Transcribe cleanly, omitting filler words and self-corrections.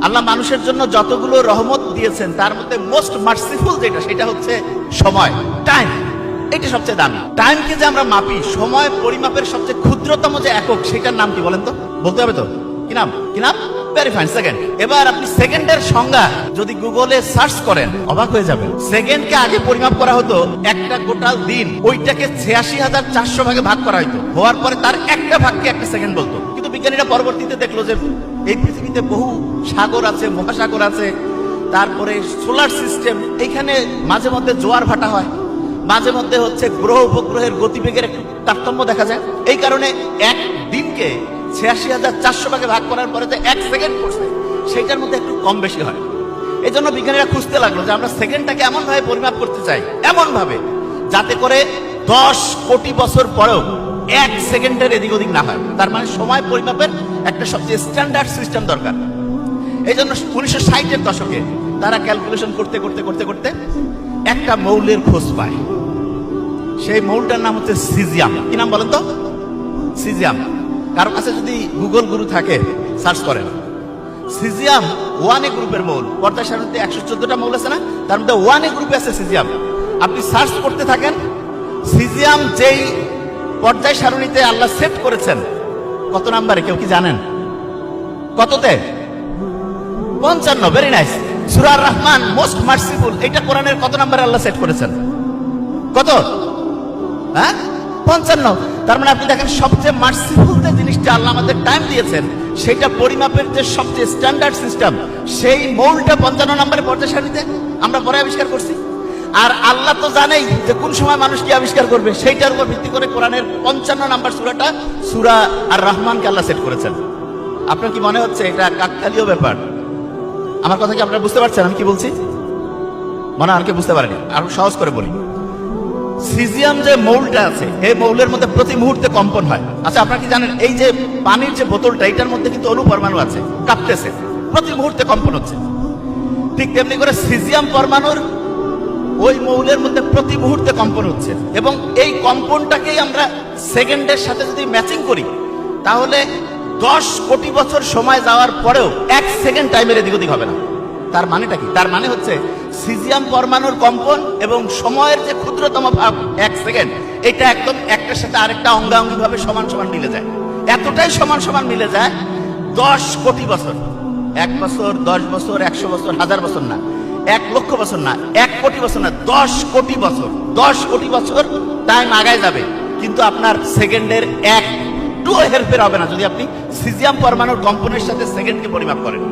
আল্লাহ মানুষের জন্য যতগুলো রহমত দিয়েছেন তার মধ্যে মোস্ট মার্সিফুল যেটা, সেটা হচ্ছে সময়, টাইম। এটা সবচেয়ে দামি। টাইমকে যে আমরা মাপি, সময় পরিমাপের সবচেয়ে ক্ষুদ্রতম যে একক, সেটার নাম কি বলেন তো? বলতে হবে তো? কি নাম? কি নাম? Very fine, second. এবার আপনি সেকেন্ডের সংজ্ঞা যদি গুগলে সার্চ করেন অবাক হয়ে যাবেন। সেকেন্ডকে আগে পরিমাপ করা হতো একটা গোটা দিন, ওইটাকে ৮৬,৪০০ ভাগে ভাগ করা হতো, হওয়ার পরে তার একটা ভাগকে একটা সেকেন্ড বলতো। কিন্তু বিজ্ঞানীরা পরবর্তীতে দেখলো যে এই পৃথিবীতে বহু সাগর আছে, মহাসাগর আছে, তারপরে সোলার সিস্টেম, এইখানে মাঝে মধ্যে জোয়ার ভাটা হয়, মাঝে মধ্যে হচ্ছে গ্রহ উপগ্রহের গতিবেগের একটু তারতম্য দেখা যায়। এই কারণে এক দিনকে ৮৬,৪০০ ভাগে ভাগ করার পরে যে এক সেকেন্ড পড়ছে, সেইটার মধ্যে একটু কম বেশি হয়। এই জন্য বিজ্ঞানীরা খুঁজতে লাগলো যে আমরা সেকেন্ডটাকে এমন ভাবে পরিমাপ করতে চাই, এমন ভাবে যাতে করে ১০ কোটি বছর পরেও এক সেকেন্ডের এদিক ওদিক না হয়। তার মানে সময় পরিমাপের একটা সবচেয়ে স্ট্যান্ডার্ড সিস্টেম দরকার। এই জন্য ১৯৬০-এর দশকে তারা ক্যালকুলেশন করতে করতে করতে করতে একটা মৌলের খোঁজ পায়। সেই মৌলটার নাম হচ্ছে সিজিয়াম। কি নাম বলেন তো? সিজিয়াম। কারো কাছে যদি গুগল গুরু থাকে, সার্চ করেন। সিজিয়াম 1A গ্রুপের মৌল। পর্যায় সারণীতে ১১৪টা মৌল আছে না, তার মধ্যে 1A গ্রুপে আছে সিজিয়াম। আপনি সার্চ করতে থাকেন, সিজিয়াম যেই পর্যায় সারণীতে আল্লাহ সেট করেছেন, কত নাম্বারে কেউ কি জানেন? কততে? ৫৫। Very nice. Surah Ar Rahman, most merciful, এটা কোরআনের কত নাম্বারে আল্লাহ সেট করেছেন? কত? হ্যাঁ, ৫৫। তার মানে আপনি দেখেন, সবচেয়ে মার্সিফুল যে জিনিসটা আল্লাহ আমাদের টাইম দিয়েছেন, সেটা পরিমাপের যে সবচেয়ে স্ট্যান্ডার্ড সিস্টেম, সেই মৌলটা ৫৫ নম্বরে পর্যায় সারণীতে আমরা পরে আবিষ্কার করছি। আর আল্লাহ তো জানেই যে কোন সময় মানুষ কি আবিষ্কার করবে, সেইটার উপর ভিত্তি করে কোরআনের ৫৫ নম্বর সূরাটা, সূরা আর রহমানকে আল্লাহ সেট করেছেন। আপনার কি মনে হচ্ছে এটা কাকতালীয় ব্যাপার? আমার কথা কি আপনারা বুঝতে পারছেন আমি কি বলছি? মনে হয় অনেকে বুঝতে পারেনি। আরো সহজ করে বলি, সিজিয়াম যে মৌলটা আছে, এই মৌলের মধ্যে প্রতি মুহূর্তে কম্পন হয়। আচ্ছা, আপনারা কি জানেন এই যে পানির যে বোতলটা, এটার মধ্যে কিন্তু অণু পরমাণু আছে, কাঁপতেছে, প্রতি মুহূর্তে কম্পন হচ্ছে। ঠিক তেমনি করে সিজিয়াম পরমাণুর ওই মৌলের মধ্যে প্রতি মুহূর্তে কম্পন হচ্ছে। এবং এই কম্পনটাকেই আমরা সেকেন্ডের সাথে যদি ম্যাচিং করি, তাহলে ১০ কোটি বছর সময় যাওয়ার পরেও এক সেকেন্ড টাইমের এদিক ওদিক হবে না। তার মানেটা কি? তার মানে হচ্ছে সিজিয়াম পরমাণুর কম্পন এবং সময়ের যে ক্ষুদ্রতম ভাগ এক সেকেন্ড, এটা একদম একটার সাথে আরেকটা অঙ্গাঙ্গি ভাবে সমান সমান মিলে যায়। এতটাই সমান সমান মিলে যায়, ১০ কোটি বছর, ১ বছর, ১০ বছর, ১০০ বছর, ১০০০ বছর না, ১,০০,০০০ বছর না, ১ কোটি বছর না, ১০ কোটি বছর, ১০ কোটি বছর টাইম আগায় যাবে, কিন্তু আপনার সেকেন্ডের একটু হেরফের হবে না যদি আপনি সিজিয়াম পরমাণুর কম্পনের সাথে সেকেন্ডকে পরিমাপ করেন।